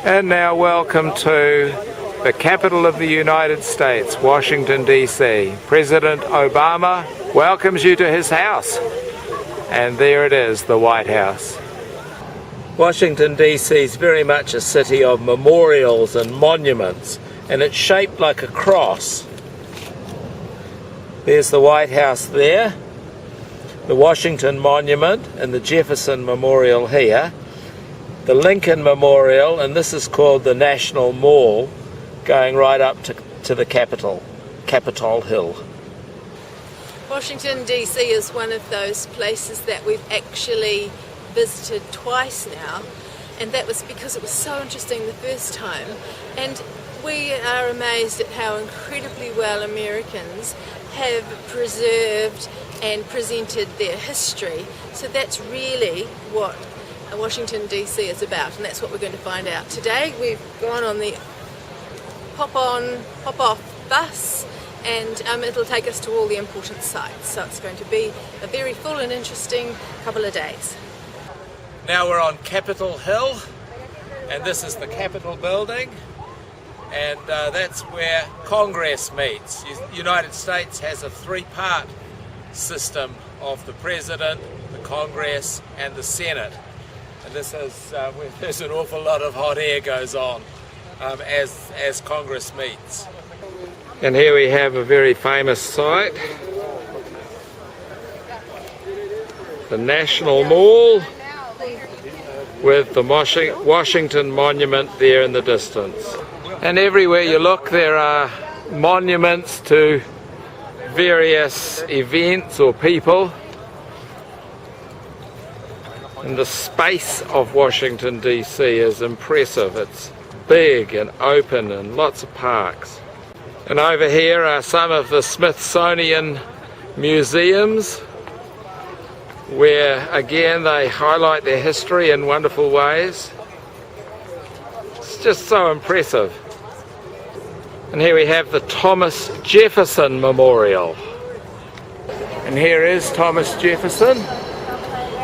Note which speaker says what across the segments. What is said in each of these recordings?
Speaker 1: And now welcome to the capital of the United States, Washington, D.C. President Obama welcomes you to his house. And there it is, the White House. Washington, D.C. is very much a city of memorials and monuments, and it's shaped like a cross. There's the White House there, the Washington Monument and the Jefferson Memorial here, the Lincoln Memorial, and this is called the National Mall, going right up to the Capitol Hill.
Speaker 2: Washington DC is one of those places that we've actually visited twice now, and that was because it was so interesting the first time, and we are amazed at how incredibly well Americans have preserved and presented their history. So that's really what Washington DC is about, and that's what we're going to find out today. We've gone on the hop-on, hop-off bus, and it'll take us to all the important sites. So it's going to be a very full and interesting couple of days.
Speaker 1: Now we're on Capitol Hill, and this is the Capitol building, and that's where Congress meets. The United States has a three-part system of the President, the Congress, and the Senate. And this is where there's an awful lot of hot air goes on as Congress meets. And here we have a very famous site, the National Mall, with the Washington Monument there in the distance. And everywhere you look there are monuments to various events or people. And the space of Washington DC is impressive. It's big and open and lots of parks. And over here are some of the Smithsonian museums, where again they highlight their history in wonderful ways. It's just so impressive. And here we have the Thomas Jefferson Memorial. And here is Thomas Jefferson.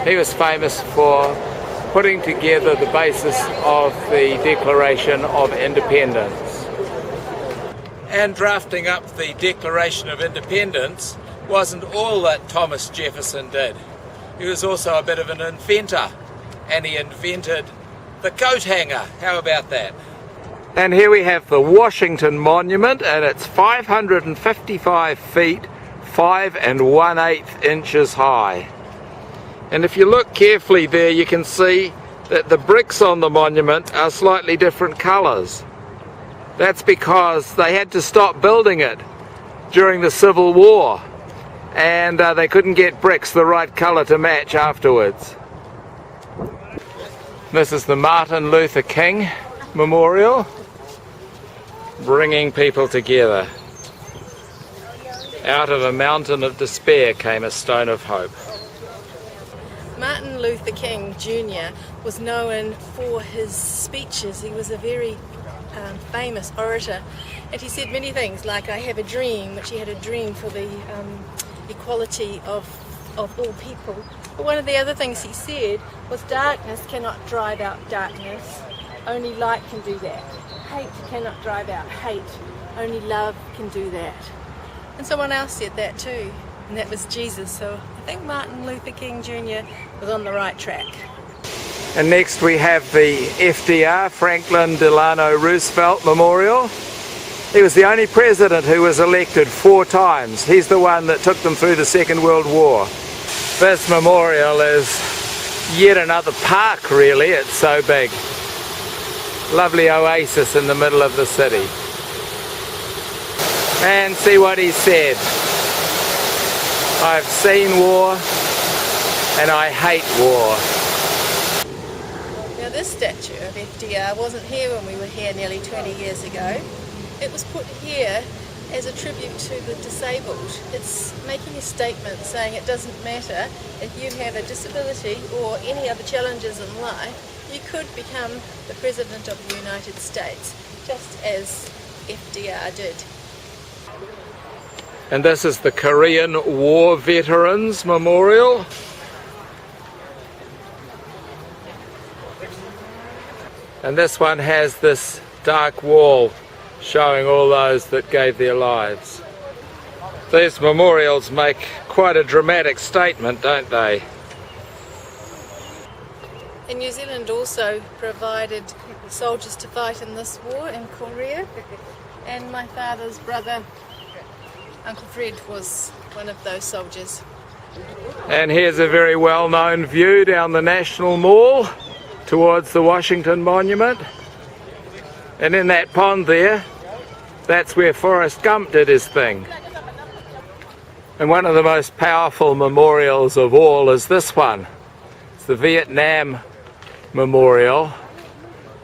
Speaker 1: He was famous for putting together the basis of the Declaration of Independence. And drafting up the Declaration of Independence wasn't all that Thomas Jefferson did. He was also a bit of an inventor, and he invented the coat hanger. How about that? And here we have the Washington Monument, and it's 555 feet, 5 1/8 inches high. And if you look carefully there, you can see that the bricks on the monument are slightly different colours. That's because they had to stop building it during the Civil War, and they couldn't get bricks the right colour to match afterwards. This is the Martin Luther King Memorial, bringing people together. Out of a mountain of despair came a stone of hope.
Speaker 2: Martin Luther King Jr. was known for his speeches. He was a very famous orator, and he said many things like, I have a dream, which he had a dream for the equality of all people. But one of the other things he said was, darkness cannot drive out darkness, only light can do that. Hate cannot drive out hate, only love can do that. And someone else said that too, and that was Jesus. So I think Martin Luther King Jr. was on the right track.
Speaker 1: And next we have the FDR, Franklin Delano Roosevelt Memorial. He was the only president who was elected 4 times. He's the one that took them through the Second World War. This memorial is yet another park, really. It's so big. Lovely oasis in the middle of the city. And see what he said. I've seen war and I hate war.
Speaker 2: Now this statue of FDR wasn't here when we were here nearly 20 years ago. It was put here as a tribute to the disabled. It's making a statement saying it doesn't matter if you have a disability or any other challenges in life, you could become the President of the United States, just as FDR did.
Speaker 1: And this is the Korean War Veterans Memorial. And this one has this dark wall showing all those that gave their lives. These memorials make quite a dramatic statement, don't they?
Speaker 2: And New Zealand also provided soldiers to fight in this war in Korea, and my father's brother, Uncle Fred, was one of those soldiers.
Speaker 1: And here's a very well-known view down the National Mall towards the Washington Monument. And in that pond there, that's where Forrest Gump did his thing. And one of the most powerful memorials of all is this one. It's the Vietnam Memorial,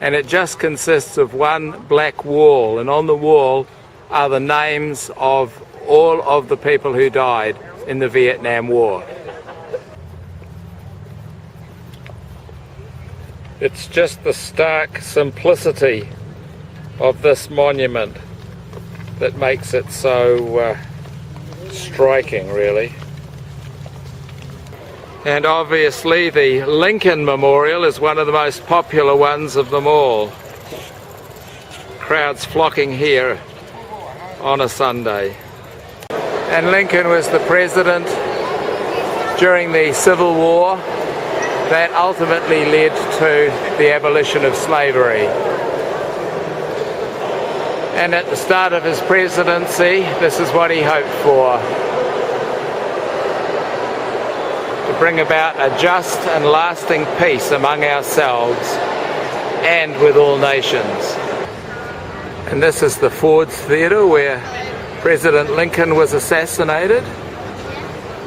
Speaker 1: and it just consists of one black wall, and on the wall are the names of all of the people who died in the Vietnam War. It's just the stark simplicity of this monument that makes it so striking, really. And obviously the Lincoln Memorial is one of the most popular ones of them all. Crowds flocking here on a Sunday. And Lincoln was the president during the Civil War that ultimately led to the abolition of slavery. And at the start of his presidency, this is what he hoped for: to bring about a just and lasting peace among ourselves and with all nations. And this is the Ford's Theatre where President Lincoln was assassinated,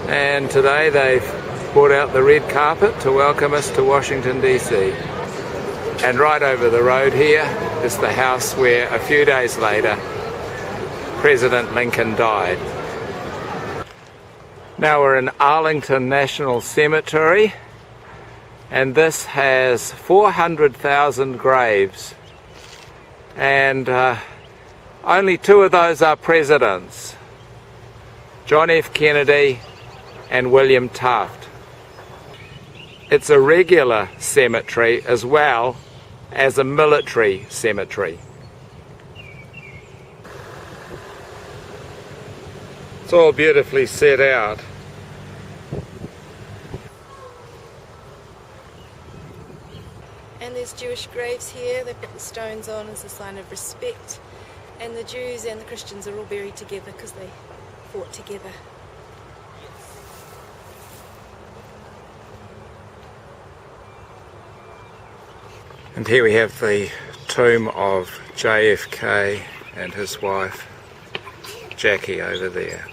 Speaker 1: and today they've brought out the red carpet to welcome us to Washington DC. And right over the road here is the house where a few days later President Lincoln died. Now we're in Arlington National Cemetery, and this has 400,000 graves, and only two of those are presidents: John F. Kennedy and William Taft. It's a regular cemetery as well as a military cemetery. It's all beautifully set out.
Speaker 2: And there's Jewish graves here. They put the stones on as a sign of respect. And the Jews and the Christians are all buried together because they fought together.
Speaker 1: And here we have the tomb of JFK and his wife Jackie over there.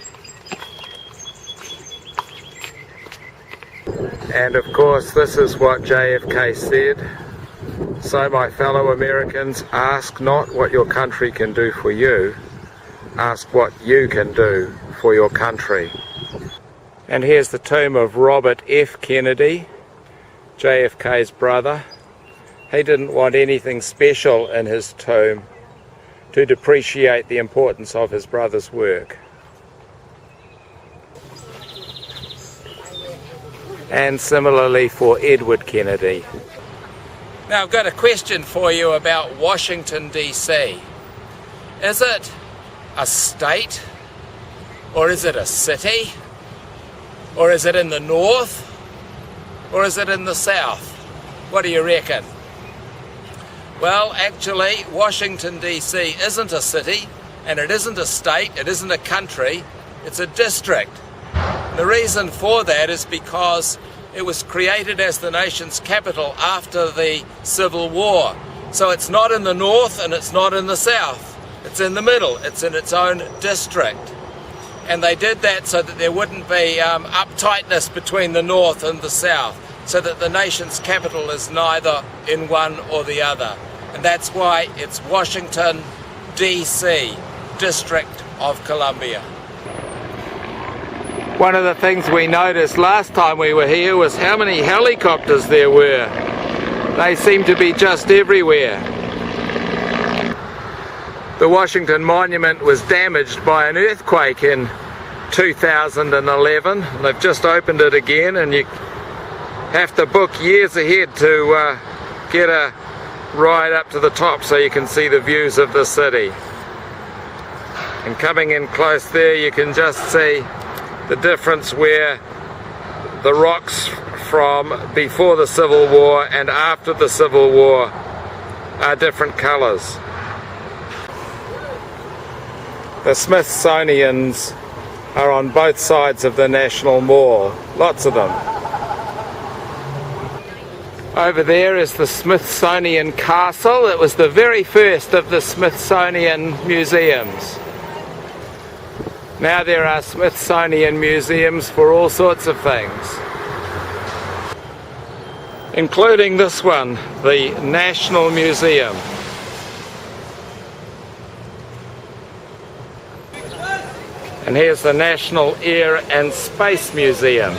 Speaker 1: And of course this is what JFK said: "So my fellow Americans, ask not what your country can do for you, ask what you can do for your country." And here's the tomb of Robert F. Kennedy, JFK's brother. He didn't want anything special in his tomb to depreciate the importance of his brother's work. And similarly for Edward Kennedy. Now I've got a question for you about Washington DC. Is it a state? Or is it a city? Or is it in the north? Or is it in the south? What do you reckon? Well, actually, Washington DC isn't a city, and it isn't a state, it isn't a country, it's a district. The reason for that is because it was created as the nation's capital after the Civil War. So it's not in the north and it's not in the south. It's in the middle. It's in its own district. And they did that so that there wouldn't be uptightness between the north and the south, so that the nation's capital is neither in one or the other. And that's why it's Washington, D.C., District of Columbia. One of the things we noticed last time we were here was how many helicopters there were. They seem to be just everywhere. The Washington Monument was damaged by an earthquake in 2011. They've just opened it again, and you have to book years ahead to get a right up to the top so you can see the views of the city. And coming in close there, you can just see the difference where the rocks from before the Civil War and after the Civil War are different colours. The Smithsonian's are on both sides of the National Mall, lots of them. Over there is the Smithsonian Castle. It was the very first of the Smithsonian museums. Now there are Smithsonian museums for all sorts of things, including this one, the National Museum. And here's the National Air and Space Museum.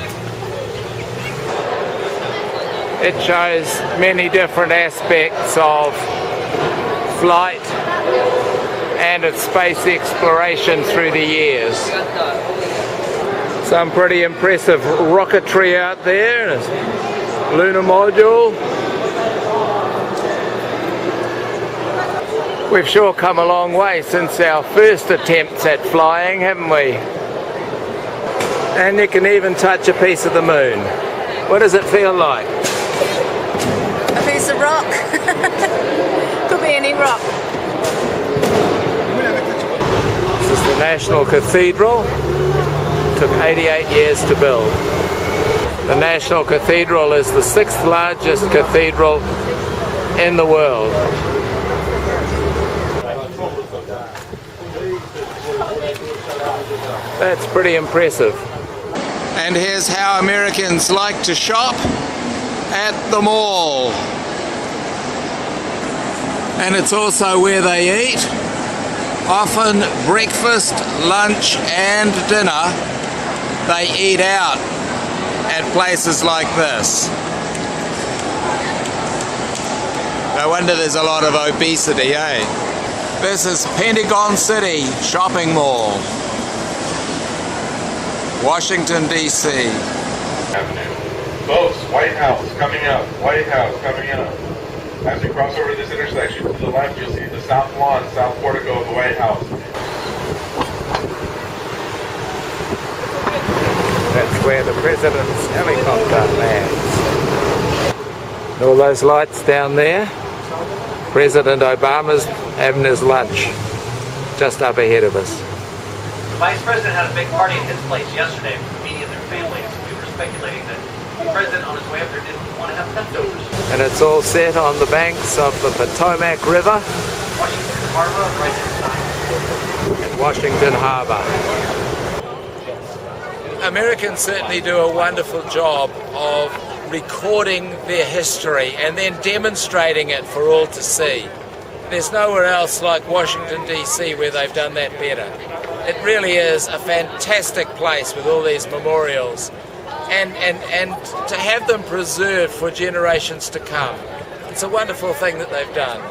Speaker 1: It shows many different aspects of flight and its space exploration through the years. Some pretty impressive rocketry out there. Lunar module. We've sure come a long way since our first attempts at flying, haven't we? And you can even touch a piece of the moon. What does it feel like?
Speaker 2: A piece of rock. Could be any rock.
Speaker 1: This is the National Cathedral. Took 88 years to build. The National Cathedral is the 6th largest cathedral in the world. That's pretty impressive. And here's how Americans like to shop at the mall. And it's also where they eat. Often breakfast, lunch and dinner they eat out at places like this. No wonder there's a lot of obesity, eh? This is Pentagon City Shopping Mall, Washington, D.C.
Speaker 3: Folks, White House coming up. White House coming up. As we cross over this intersection, to the left you'll see the south lawn, south portico of the White House.
Speaker 1: That's where the president's helicopter lands. And all those lights down there. President Obama's having his lunch just up ahead of us.
Speaker 4: The Vice President had a big party at his place yesterday with the media and their families. We were speculating that the President on his way up there didn't want to have leftovers.
Speaker 1: And it's all set on the banks of the Potomac River.
Speaker 4: Washington Harbor, right inside.
Speaker 1: Washington Harbour. Americans certainly do a wonderful job of recording their history and then demonstrating it for all to see. There's nowhere else like Washington, D.C. where they've done that better. It really is a fantastic place with all these memorials and to have them preserved for generations to come. It's a wonderful thing that they've done.